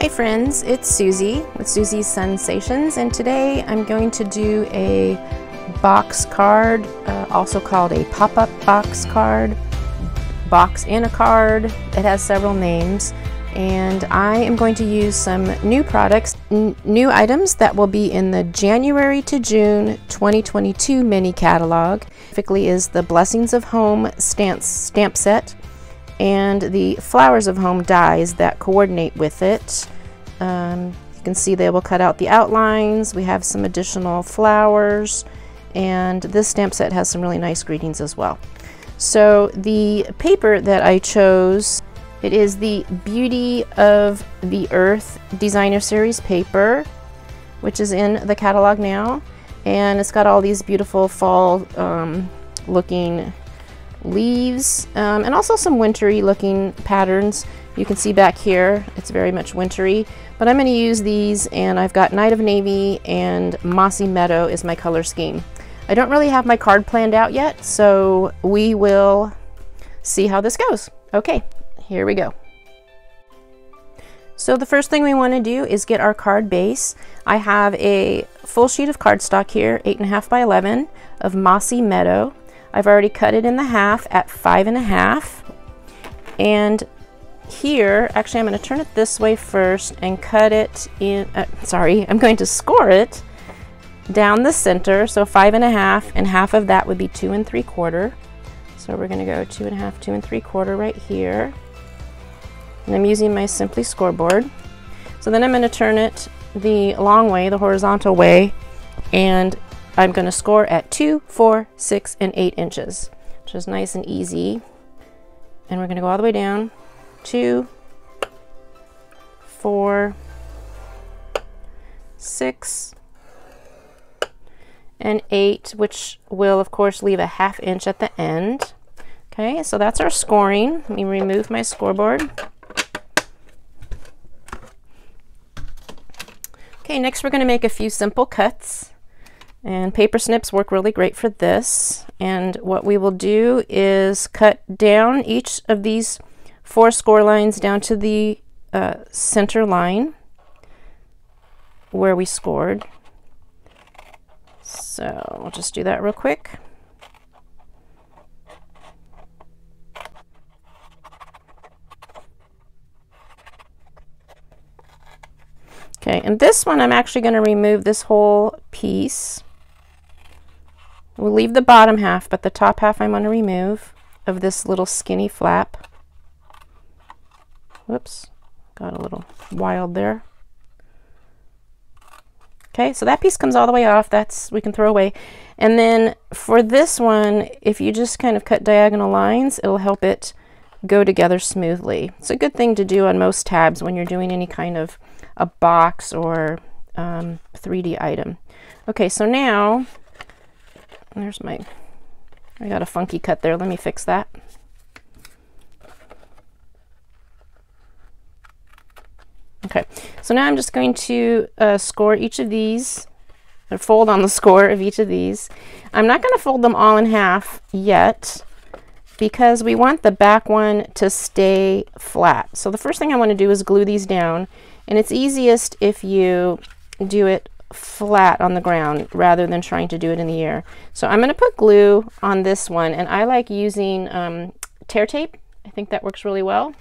Hi friends, it's Susie with Susie's Sensations, and today I'm going to do a box card, also called a pop-up box card, box in a card. It has several names, and I am going to use some new products, new items that will be in the January to June 2022 mini catalog. Specifically is the Blessings of Home stamp set and the Flowers of Home dies that coordinate with it. You can see they will cut out the outlines. We have some additional flowers, and this stamp set has some really nice greetings as well. So the paper that I chose, it is the Beauty of the Earth Designer Series paper, which is in the catalog now, and it's got all these beautiful fall looking leaves, and also some wintry looking patterns. You can see back here it's very much wintry, but I'm going to use these, and I've got Night of Navy and Mossy Meadow is my color scheme. I don't really have my card planned out yet, so we will see how this goes. Okay, here we go. So the first thing we want to do is get our card base. I have a full sheet of cardstock here, 8.5 by 11 of Mossy Meadow. I've already cut it in the half at 5.5, and here, actually I'm going to turn it this way first and cut it in, I'm going to score it down the center, so 5.5, and half of that would be 2 3/4. So we're going to go 2.5, 2 3/4 right here, and I'm using my Simply scoreboard. So then I'm going to turn it the long way, the horizontal way, and I'm going to score at 2, 4, 6, and 8 inches, which is nice and easy. And we're going to go all the way down, 2, 4, 6, and 8, which will of course leave a ½ inch at the end. Okay, so that's our scoring. Let me remove my scoreboard. Okay, next we're going to make a few simple cuts. And paper snips work really great for this. And what we will do is cut down each of these 4 score lines down to the center line where we scored. So we'll just do that real quick. Okay, and this one I'm actually going to remove this whole piece. We'll leave the bottom half, but the top half I'm going to remove of this little skinny flap. Whoops, got a little wild there. Okay, so that piece comes all the way off. That's, we can throw away. And then for this one, if you just kind of cut diagonal lines, it'll help it go together smoothly. It's a good thing to do on most tabs when you're doing any kind of a box or 3D item. Okay, so now there's my, I got a funky cut there. Let me fix that. Okay, so now I'm just going to score each of these, or fold on the score of each of these. I'm not going to fold them all in half yet, because we want the back one to stay flat. So the first thing I want to do is glue these down, and it's easiest if you do it flat on the ground rather than trying to do it in the air. So I'm going to put glue on this one, and I like using tear tape. I think that works really well.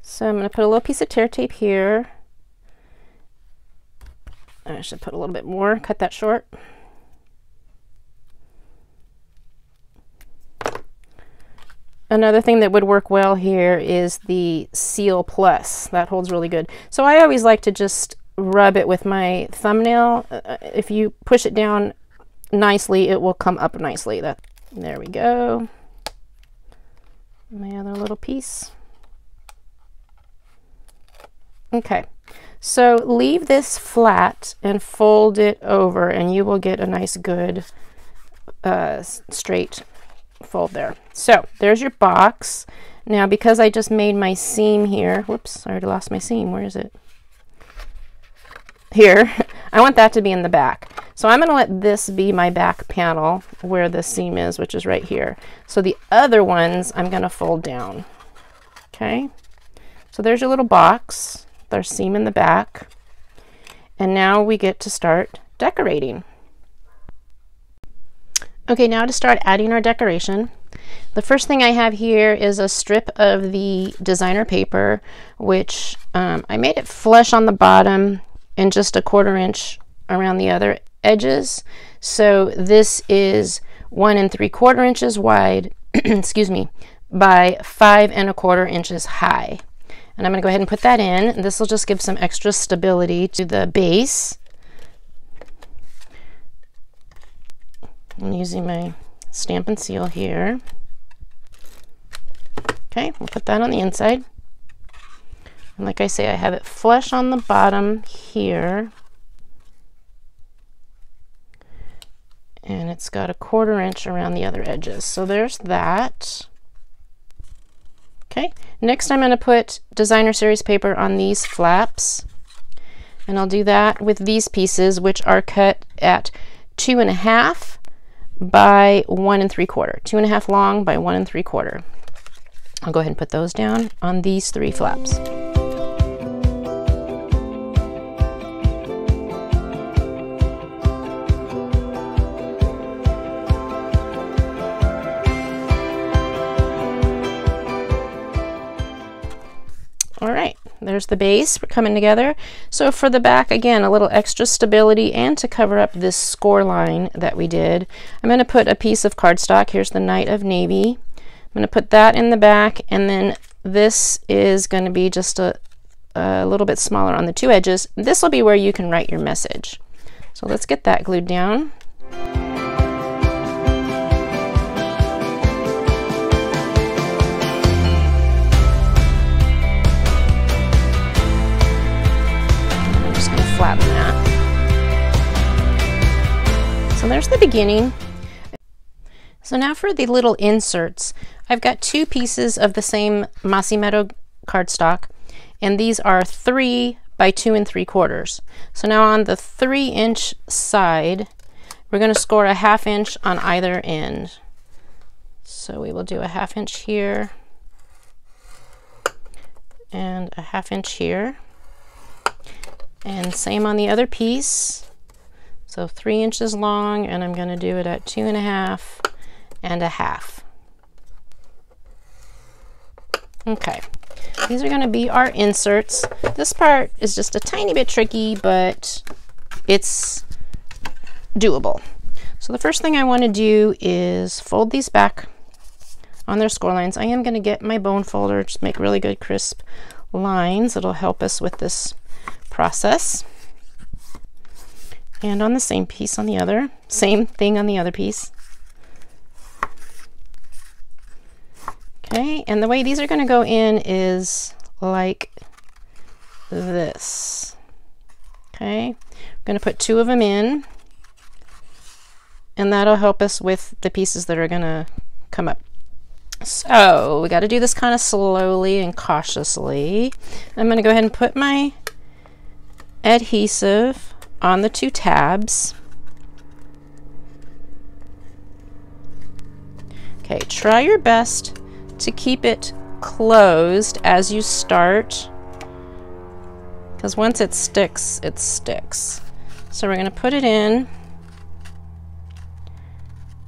So I'm going to put a little piece of tear tape here. I should put a little bit more, cut that short. Another thing that would work well here is the Seal Plus. That holds really good. So I always like to just rub it with my thumbnail. If you push it down nicely, it will come up nicely. There we go. My other little piece. Okay, so leave this flat and fold it over, and you will get a nice good straight fold there. So there's your box. Now, because I just made my seam here, whoops, I already lost my seam. Where is it? Here. I want that to be in the back. So I'm going to let this be my back panel where the seam is, which is right here. So the other ones I'm going to fold down. Okay, so there's your little box, there's seam in the back, and now we get to start decorating. Okay, now to start adding our decoration. The first thing I have here is a strip of the designer paper, which I made it flush on the bottom and just a 1/4 inch around the other edges. So this is 1 3/4 inches wide, excuse me, by 5 1/4 inches high. And I'm going to go ahead and put that in. This will just give some extra stability to the base. I'm using my Stamp and Seal here. Okay, we'll put that on the inside. And like I say, I have it flush on the bottom here. And it's got a 1/4 inch around the other edges. So there's that. Okay, next I'm going to put designer series paper on these flaps. And I'll do that with these pieces, which are cut at 2 1/2 by 1 3/4. 2 1/2 long by 1 3/4. I'll go ahead and put those down on these 3 flaps. All right, there's the base. We're coming together. So for the back, again, a little extra stability and to cover up this score line that we did, I'm going to put a piece of cardstock. Here's the Night of Navy. I'm going to put that in the back, and then this is going to be just a little bit smaller on the 2 edges. This will be where you can write your message. So let's get that glued down. Flatten that. So there's the beginning. So now for the little inserts. I've got 2 pieces of the same Mossy Meadow cardstock, and these are 3 by 2 3/4. So now on the 3-inch side, we're going to score a 1/2 inch on either end. So we will do a 1/2 inch here and a 1/2 inch here. And same on the other piece. So 3 inches long, and I'm going to do it at 2 1/2 and a 1/2. Okay, these are going to be our inserts. This part is just a tiny bit tricky, but it's doable. So the first thing I want to do is fold these back on their score lines. I am going to get my bone folder, just make really good crisp lines. It'll help us with this process. And on the same piece on the other, same thing on the other piece. Okay, and the way these are going to go in is like this. Okay, I'm going to put 2 of them in, and that'll help us with the pieces that are going to come up. So we got to do this kind of slowly and cautiously. I'm going to go ahead and put my adhesive on the 2 tabs. Okay, try your best to keep it closed as you start, because once it sticks, it sticks. So we're going to put it in,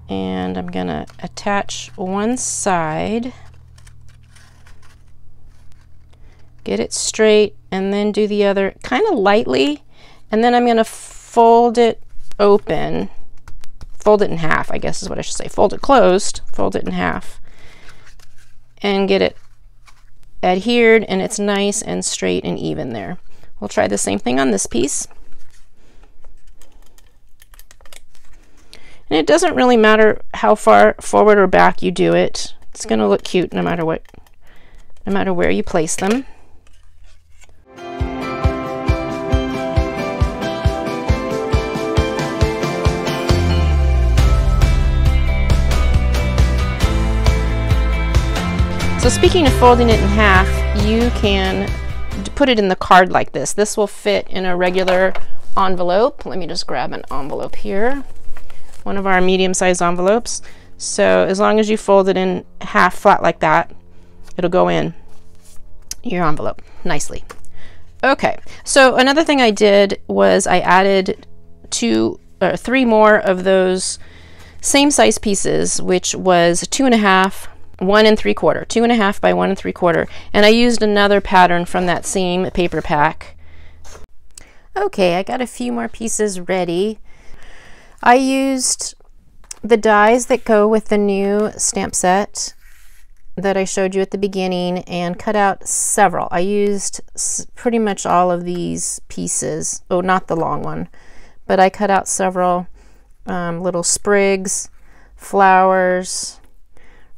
and I'm going to attach one side, get it straight, and then do the other kind of lightly, and then I'm going to fold it open, fold it in half, I guess is what I should say. Fold it closed, fold it in half, and get it adhered, and it's nice and straight and even there. We'll try the same thing on this piece. And it doesn't really matter how far forward or back you do it. It's going to look cute no matter what, no matter where you place them. So speaking of folding it in half, you can put it in the card like this. This will fit in a regular envelope. Let me just grab an envelope here. One of our medium-sized envelopes. So as long as you fold it in half flat like that, it'll go in. your envelope nicely. Okay, so another thing I did was I added 3 more of those same size pieces, which was 2.5, 1 3/4, 2.5 by 1 3/4, and I used another pattern from that same paper pack. Okay, I got a few more pieces ready. I used the dies that go with the new stamp set that I showed you at the beginning and cut out several. I used pretty much all of these pieces. Oh, not the long one, but I cut out several little sprigs, flowers,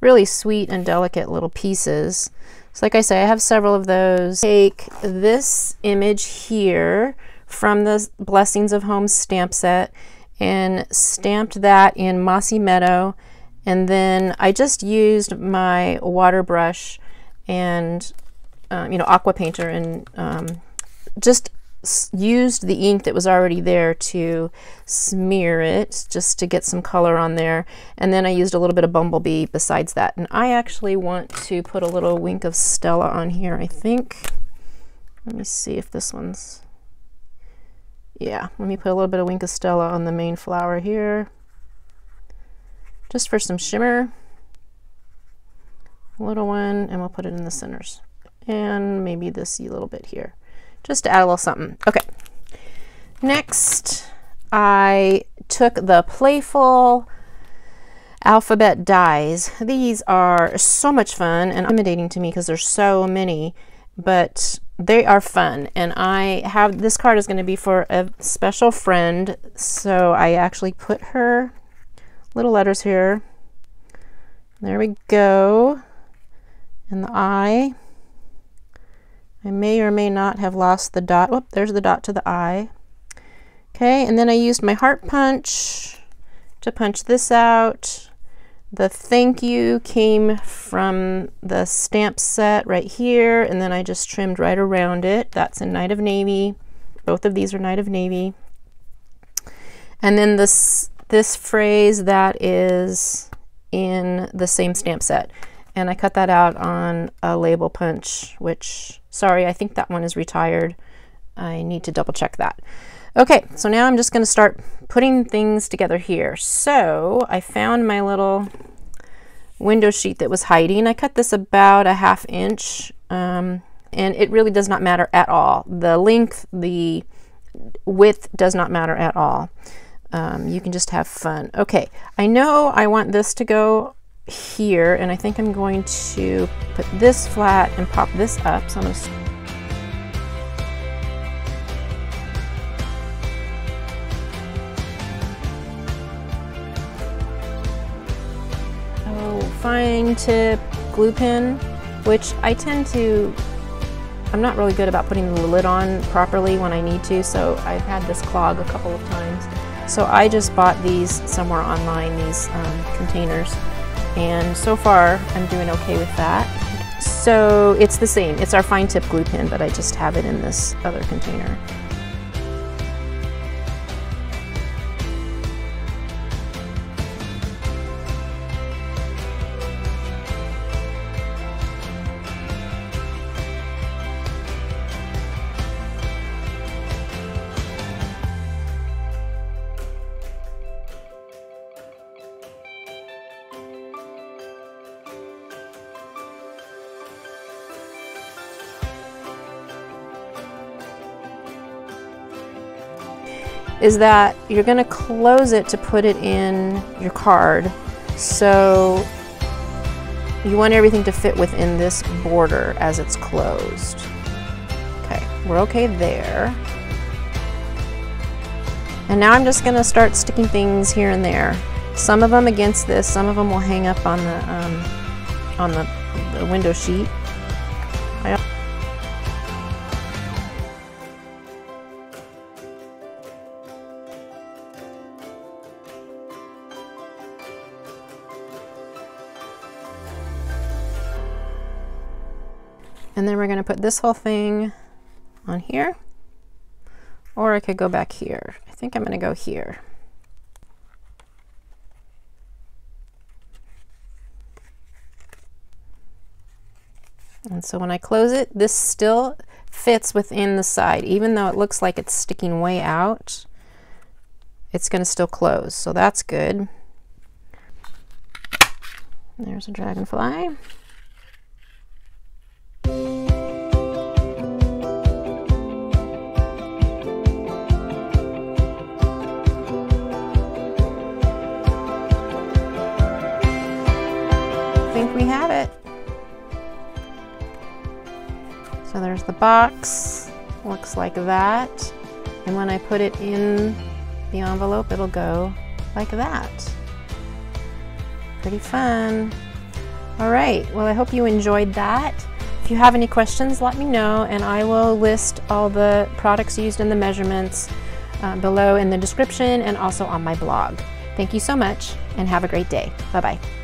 really sweet and delicate little pieces. So like I say, I have several of those. Take this image here from the Blessings of Home stamp set and stamped that in Mossy Meadow, and then I just used my water brush and you know, aqua painter, and just used the ink that was already there to smear it just to get some color on there, and then I used a little bit of Bumblebee besides that. And I actually want to put a little wink of Stella on here, I think. Let me see if this one's, yeah, let me put a little bit of wink of Stella on the main flower here, just for some shimmer. A little one, and we'll put it in the centers, and maybe this little bit here, just to add a little something. Okay, next I took the Playful alphabet dies. These are so much fun and intimidating to me because there's so many, but they are fun. And I have, this card is going to be for a special friend, so I actually put her little letters here. There we go. And the I. I may or may not have lost the dot. Whoop, there's the dot to the I. Okay, and then I used my heart punch to punch this out. The thank you came from the stamp set right here, and then I just trimmed right around it. That's in Night of Navy. Both of these are Night of Navy. And then this phrase that is in the same stamp set. And I cut that out on a label punch, which, sorry, I think that one is retired. I need to double check that. Okay, so now I'm just going to start putting things together here. So I found my little window sheet that was hiding. I cut this about a 1/2 inch, and it really does not matter at all. The length, the width does not matter at all. You can just have fun. Okay, I know I want this to go here, and I think I'm going to put this flat and pop this up. So I'm going to fine tip glue pen, which I tend to, I'm not really good about putting the lid on properly when I need to, so I've had this clog a couple of times. So I just bought these somewhere online, these containers, and so far I'm doing okay with that. So it's the same, it's our fine tip glue pen, but I just have it in this other container. Is that you're going to close it to put it in your card. So you want everything to fit within this border as it's closed. Okay, we're okay there. And now I'm just going to start sticking things here and there. Some of them against this, some of them will hang up on the window sheet. And then we're going to put this whole thing on here, or I could go back here. I think I'm going to go here. And so when I close it, this still fits within the side. Even though it looks like it's sticking way out, it's going to still close. So that's good. There's a dragonfly. I think we have it. So there's the box, looks like that. And when I put it in the envelope, it'll go like that. Pretty fun. All right, well, I hope you enjoyed that. If you have any questions, let me know, and I will list all the products used and the measurements below in the description and also on my blog. Thank you so much, and have a great day. Bye-bye.